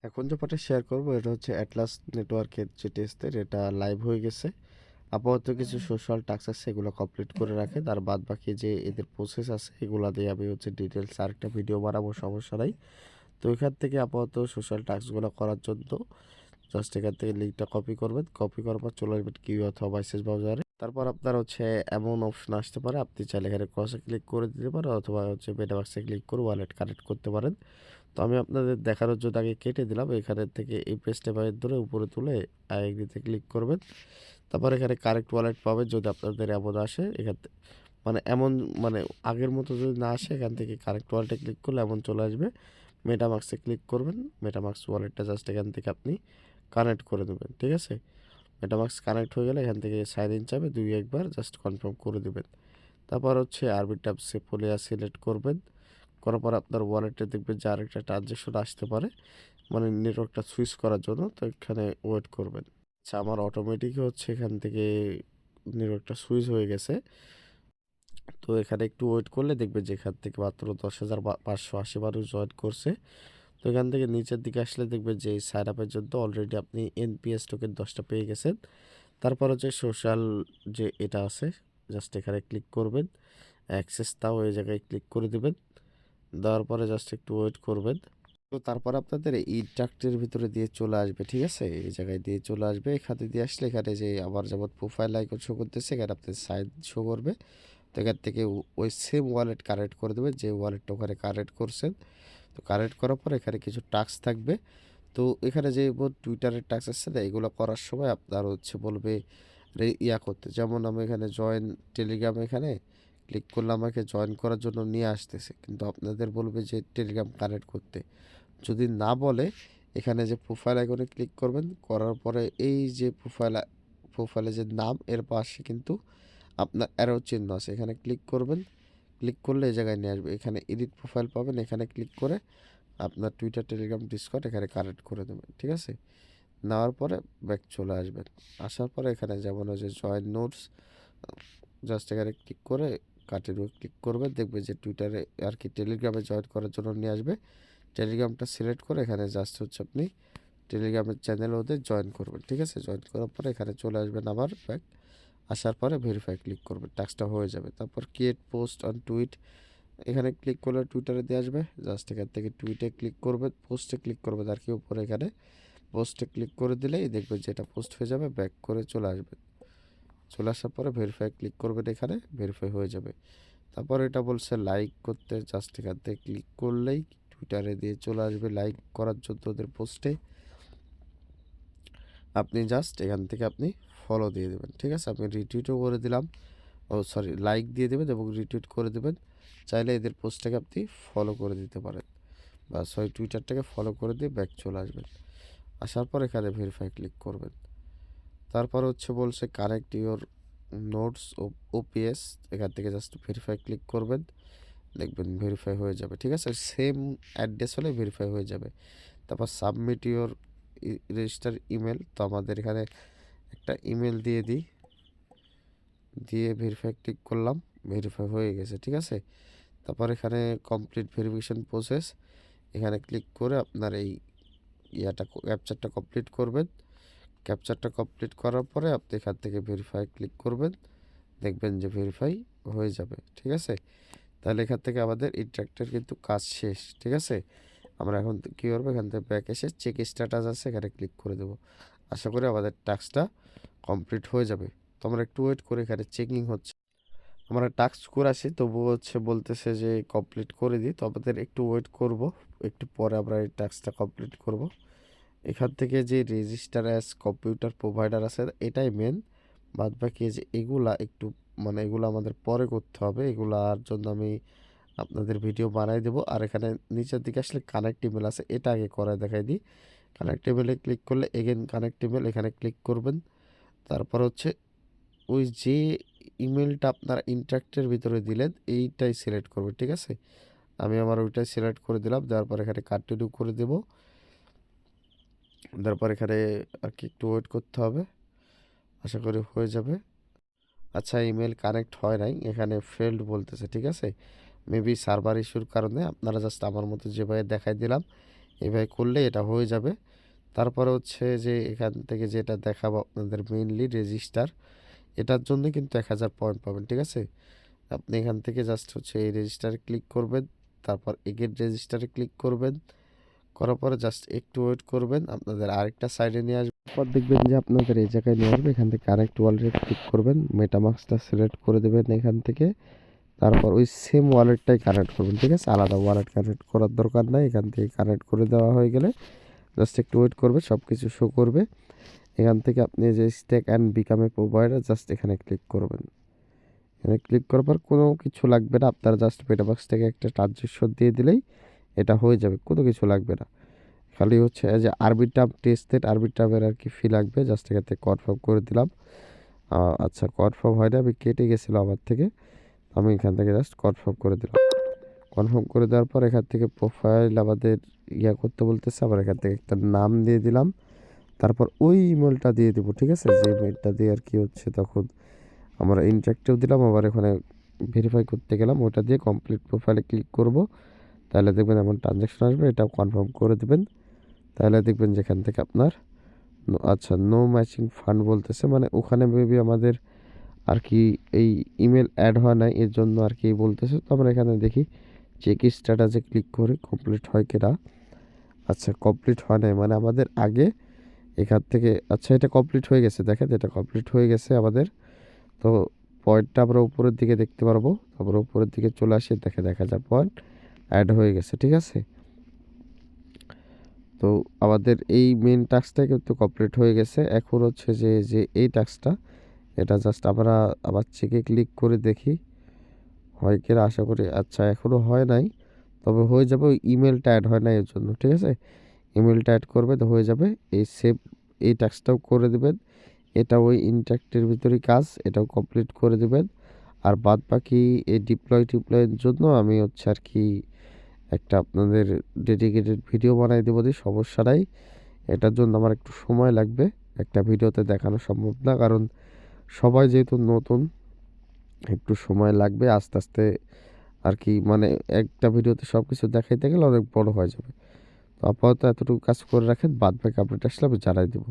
এখন যে পার্টটা শেয়ার করব এটা হচ্ছে অ্যাটলাস নেটওয়ার্কের যে টেস্টের এটা লাইভ হয়ে গেছে। আপাতত কিছু সোশ্যাল টাস্ক আছে এগুলো কমপ্লিট করে রাখেন, আর বাদ বাকি যে এদের প্রসেস আছে এগুলা দিয়ে আমি হচ্ছে ডিটেলস আরেকটা ভিডিও বানাবো, সমস্যা নাই। তো এখান থেকে আপাতত সোশ্যাল টাস্কগুলো করার জন্য জাস্ট এখান থেকে লিঙ্কটা কপি করবেন, কপি করার পর চলে আসবেন কিউ অথবা মেসেজ ব্রাউজারে। তারপর আপনার হচ্ছে এমন অপশন আসতে পারে, আপনি চাইলে এখানে ক্রসে ক্লিক করে দিতে পারেন অথবা হচ্ছে মেটামাক্সে ক্লিক করে ওয়ালেট কানেক্ট করতে পারেন। তো আমি আপনাদের দেখানোর জন্য আগে কেটে দিলাম, এখানে থেকে এই পেজটা বাইর ধরে উপরে তুলে এগ্রিতে ক্লিক করবেন। তারপর এখানে কারেক্ট ওয়ালেট পাবেন যদি আপনাদের এমন আসে, এখান মানে এমন মানে আগের মতো যদি না আসে এখান থেকে কারেক্ট ওয়ালেটে ক্লিক করলে এমন চলে আসবে। মেটামাক্সে ক্লিক করবেন, মেটামাক্স ওয়ালেটটা জাস্ট এখান থেকে আপনি কানেক্ট করে দেবেন, ঠিক আছে। মেটামাক্স কানেক্ট হয়ে গেলে এখান থেকে সাইন ইন চাবে, একবার জাস্ট কনফার্ম করে দেবেন। তারপর হচ্ছে আরবিটাপ সেপোলিয়া সিলেক্ট করবেন, করার পর আপনার ওয়ালেটে দেখবেন যে আরেকটা ট্রানজ্যাকশন আসতে পারে, মানে নেটওয়ার্কটা সুইচ করার জন্য, তো এখানে ওয়েট করবেন। আচ্ছা, আমার অটোমেটিক হচ্ছে এখান থেকে নেটওয়ার্কটা সুইচ হয়ে গেছে। তো এখানে একটু ওয়েট করলে দেখবেন যে এখান থেকে মাত্র 10,580 মানুষ জয়েন করছে। তো এখান থেকে নিচের দিকে আসলে দেখবেন যে এই সাইন আপের জন্য অলরেডি আপনি এনপিএস টোকেন 10টা পেয়ে গেছেন। তারপর হচ্ছে সোশ্যাল যে এটা আছে, জাস্ট এখানে ক্লিক করবেন, অ্যাক্সেস তাও এই জায়গায় ক্লিক করে দেবেন। দেওয়ার পরে জাস্ট একটু ওয়েট করবেন। তো তারপর আপনাদের এই ট্রাকটির ভিতরে দিয়ে চলে আসবে, ঠিক আছে, এই জায়গায় দিয়ে চলে আসবে। এখানে দিয়ে আসলে এখানে যে আমার যেমন প্রোফাইল আইকন শো করতেছে এখানে আপনার সাইন শো করবে। তো এখান থেকে ওই সেম ওয়ালেট কানেক্ট করে দেবেন যে ওয়ালেটটা ওখানে কানেক্ট করছেন। তো কানেক্ট করার পর এখানে কিছু টাস্ক থাকবে। তো এখানে যে টুইটারের টাস্ক আছে না, এগুলো করার সময় আপনার হচ্ছে বলবে ইয়া করতে, যেমন আমি এখানে জয়েন টেলিগ্রাম এখানে ক্লিক করলে আমাকে জয়েন করার জন্য নিয়ে আসতেছে, কিন্তু আপনাদের বলবে যে টেলিগ্রাম কানেক্ট করতে। যদি না বলে এখানে যে প্রোফাইল আইকনে ক্লিক করবেন, করার পরে এই যে প্রোফাইলে যে নাম এর পাশে কিন্তু আপনার অ্যারো চিহ্ন আছে, এখানে ক্লিক করবেন। ক্লিক করলে এই জায়গায় নিয়ে আসবে, এখানে এডিট প্রোফাইল পাবেন, এখানে ক্লিক করে আপনার টুইটার টেলিগ্রাম ডিসকর্ড এখানে কানেক্ট করে দেবেন, ঠিক আছে। নেওয়ার পরে ব্যাক চলে আসবেন। আসার পরে এখানে যেমন ওই যে জয়েন নোটস, জাস্ট এখানে ক্লিক করে কার্টের ক্লিক করবেন, দেখবে যে টুইটারে আর কি টেলিগ্রামে জয়েন করার জন্য নিয়ে আসবে। টেলিগ্রামটা সিলেক্ট করে এখানে জাস্ট হচ্ছে আপনি টেলিগ্রামের চ্যানেল ওদের জয়েন করবেন, ঠিক আছে। জয়েন করার পরে এখানে চলে আসবেন আবার ব্যাক। আসার পরে ভেরিফাই ক্লিক করবেন, টাস্কটা হয়ে যাবে। তারপর ক্রিয়েট পোস্ট অন টুইট, এখানে ক্লিক করলে টুইটারে দিয়ে আসবে, জাস্ট এখান থেকে টুইটে ক্লিক করবেন, পোস্টে ক্লিক করবেন আর কি উপরে, এখানে পোস্টে ক্লিক করে দিলেই দেখবেন যে এটা পোস্ট হয়ে যাবে। ব্যাক করে চলে আসবেন, চলে আসার পরে ভেরিফাই ক্লিক করবেন, এখানে ভেরিফাই হয়ে যাবে। তারপর এটা বলছে লাইক করতে, জাস্ট এখান থেকে ক্লিক করলেই টুইটারে দিয়ে চলে আসবে লাইক করার জন্য ওদের পোস্টে। আপনি জাস্ট এখান থেকে আপনি ফলো দিয়ে দেবেন, ঠিক আছে। আমি রিটুইটও করে দিলাম, ও সরি লাইক দিয়ে দেবেন এবং রিটুইট করে দেবেন। চাইলে এদের পোস্টটাকে আপনি ফলো করে দিতে পারেন, বা সরি টুইটারটাকে ফলো করে দিয়ে ব্যাক চলে আসবেন। আসার পর এখানে ভেরিফাই ক্লিক করবেন। তারপর হচ্ছে বলছে কানেক্ট ইওর নোটস ও ওপিএস, এখান থেকে জাস্ট ভেরিফাই ক্লিক করবেন, দেখবেন ভেরিফাই হয়ে যাবে, ঠিক আছে। সেম অ্যাড্রেস হলে ভেরিফাই হয়ে যাবে। তারপর সাবমিট ইওর রেজিস্টার ইমেল, তো আমাদের এখানে একটা ইমেল দিয়ে দিই, দিয়ে ভেরিফাই ক্লিক করলাম, ভেরিফাই হয়ে গেছে, ঠিক আছে। তারপর এখানে কমপ্লিট ভেরিফিকেশন প্রসেস, এখানে ক্লিক করে আপনার এই ক্যাপচারটা কমপ্লিট করবেন। ক্যাপচারটা কমপ্লিট করার পরে আপনি এখান থেকে ভেরিফাই ক্লিক করবেন, দেখবেন যে ভেরিফাই হয়ে যাবে, ঠিক আছে। তাহলে এখান থেকে আমাদের ইন্টারেক্টের কিন্তু কাজ শেষ, ঠিক আছে। আমরা এখন কী করবো, এখান থেকে ব্যাক এসে চেক স্ট্যাটাস আছে এখানে ক্লিক করে দেবো। আশা করি আমাদের টাস্কটা কমপ্লিট হয়ে যাবে। তো আমরা একটু ওয়েট করে, এখানে চেকিং হচ্ছে। আমরা টাস্ক করে আসি তবুও হচ্ছে বলতেছে যে কমপ্লিট করে দিই, তো আমাদের একটু ওয়েট করব, একটু পরে আমরা এই টাস্কটা কমপ্লিট করব। এখান থেকে যে রেজিস্টার অ্যাজ কম্পিউটার প্রোভাইডার আছে এটাই মেন, বাদ বাকি যে এগুলা একটু মানে এগুলো আমাদের পরে করতে হবে, এগুলার জন্য আমি আপনাদের ভিডিও বানাই দেবো। আর এখানে নিচের দিকে আসলে কানেক্ট ইমেল আছে, এটা আগে করায় দেখাই দিই। কানেক্ট ইমেলে ক্লিক করলে এগেন কানেক্ট ইমেল এখানে ক্লিক করবেন। তারপর হচ্ছে ওই যে ইমেলটা আপনার ইন্টারেক্টের ভিতরে দিলেন এইটাই সিলেক্ট করবেন, ঠিক আছে। আমি আমার ওইটাই সিলেক্ট করে দিলাম, দেওয়ার পর এখানে কন্টিনিউ করে দেবো। তারপর এখানে আর কি একটু ওয়েট করতে হবে, আশা করি হয়ে যাবে। আচ্ছা, ইমেল কানেক্ট হয় নাই, এখানে ফেল্ড বলতেছে, ঠিক আছে। মেবি সার্ভার ইস্যুর কারণে। আপনারা জাস্ট আমার মতো যেভাবে দেখাই দিলাম এভাবে করলে এটা হয়ে যাবে। তারপরে হচ্ছে যে এখান থেকে যেটা দেখাবো আপনাদের মেইনলি রেজিস্টার, এটার জন্য কিন্তু 1000 পয়েন্ট পাবেন, ঠিক আছে? আপনি এখান থেকে জাস্ট হচ্ছে এই রেজিস্টারে ক্লিক করবেন, তারপর এগেন রেজিস্টারে ক্লিক করবেন, করার পরে জাস্ট একটু ওয়েট করবেন, আপনাদের আরেকটা সাইডে নিয়ে আসবে। পর দেখবেন যে আপনাদের এই জায়গায় নিয়ে আসবে, এখান থেকে কানেক্ট ওয়ালেটে ক্লিক করবেন, মেটামাস্কটা সিলেক্ট করে দেবেন এখান থেকে, তারপর ওই সেম ওয়ালেটটাই কানেক্ট করবেন, ঠিক আছে? আলাদা ওয়ালেট কানেক্ট করার দরকার নাই, এখান থেকে কানেক্ট করে দেওয়া হয়ে গেলে জাস্ট একটু ওয়েট করবে, সব কিছু শো করবে। এখান থেকে আপনি যে stake and become a provider just এখানে ক্লিক করবেন। এখানে ক্লিক করার পর কোনো কিছু লাগবে না, আপনারা জাস্ট মেটামাস্ক থেকে একটা ট্রানজ্যাকশন দিয়ে দিলেই এটা হয়ে যাবে, কোনো কিছু লাগবে না। খালি হচ্ছে যে আরবিট্রাম টেস্টেড আরবিট্রামের আর কি ফি লাগবে, জাস্ট এখান থেকে কনফার্ম করে দিলাম। আচ্ছা কনফার্ম হয় না, আমি কেটে গেছিলো আমার থেকে, আমি এখান থেকে জাস্ট কনফার্ম করে দিলাম। কনফার্ম করে দেওয়ার পর এখান থেকে প্রোফাইল আমাদের করতে বলতেছে, আবার এখান থেকে একটা নাম দিয়ে দিলাম, তারপর ওই ইমেলটা দিয়ে দেবো, ঠিক আছে? যে ইমেলটা দিয়ে আর কি হচ্ছে তখন আমরা ইন্টারেক্টিভ দিলাম, আবার এখানে ভেরিফাই করতে গেলাম, ওটা দিয়ে কমপ্লিট প্রোফাইলে ক্লিক করব, তাহলে দেখবেন এমন ট্রানজ্যাকশন আসবে, এটাও কনফার্ম করে দেবেন। তাহলে দেখবেন যেখান থেকে আপনার আচ্ছা নো ম্যাচিং ফান্ড বলতেছে, মানে ওখানে মেবি আমাদের আর কি এই ইমেল অ্যাড হয় না, এর জন্য আর কি বলতেছে। তো আমরা এখানে দেখি চেক স্ট্যাটাসে ক্লিক করে কমপ্লিট হয় কিনা। আচ্ছা কমপ্লিট হয় নাই, মানে আমাদের আগে এখান থেকে আচ্ছা এটা কমপ্লিট হয়ে গেছে, দেখেন এটা কমপ্লিট হয়ে গেছে আমাদের। তো পয়েন্টটা আমরা উপরের দিকে দেখতে পারবো, তারপর উপরের দিকে চলে আসি, দেখা যায় পয়েন্ট অ্যাড হয়ে গেছে, ঠিক আছে? তো আমাদের এই মেন টাস্কটা কিন্তু কমপ্লিট হয়ে গেছে। এখন হচ্ছে যে যে এই টাস্কটা, এটা জাস্ট আমরা আবার চেকে ক্লিক করে দেখি হয় কিনা, আশা করি। আচ্ছা এখনও হয় নাই, তবে হয়ে যাবে, ওই ইমেলটা অ্যাড হয় না এর জন্য, ঠিক আছে? ইমেলটা অ্যাড করবে তো হয়ে যাবে। এই সেভ এই টাস্কটাও করে দেবেন, এটা ওই ইন্টারেক্টের ভিতরেই কাজ, এটাও কমপ্লিট করে দেবেন। আর বাদ বাকি এই টিপ্লয়ের জন্য আমি হচ্ছে আর কি একটা আপনাদের ডেডিকেটেড ভিডিও বানাই দেবো, দিয়ে সমস্যা নাই। এটার জন্য আমার একটু সময় লাগবে, একটা ভিডিওতে দেখানো সম্ভব না, কারণ সবাই যেহেতু নতুন, একটু সময় লাগবে আস্তে আস্তে আর কি, মানে একটা ভিডিওতে সব কিছু দেখাইতে গেলে অনেক বড় হয়ে যাবে। তো আপাতত এতটুকু কাজ করে রাখেন, বাদ বাকি আপডেট আসলে আমি জানাই দেবো।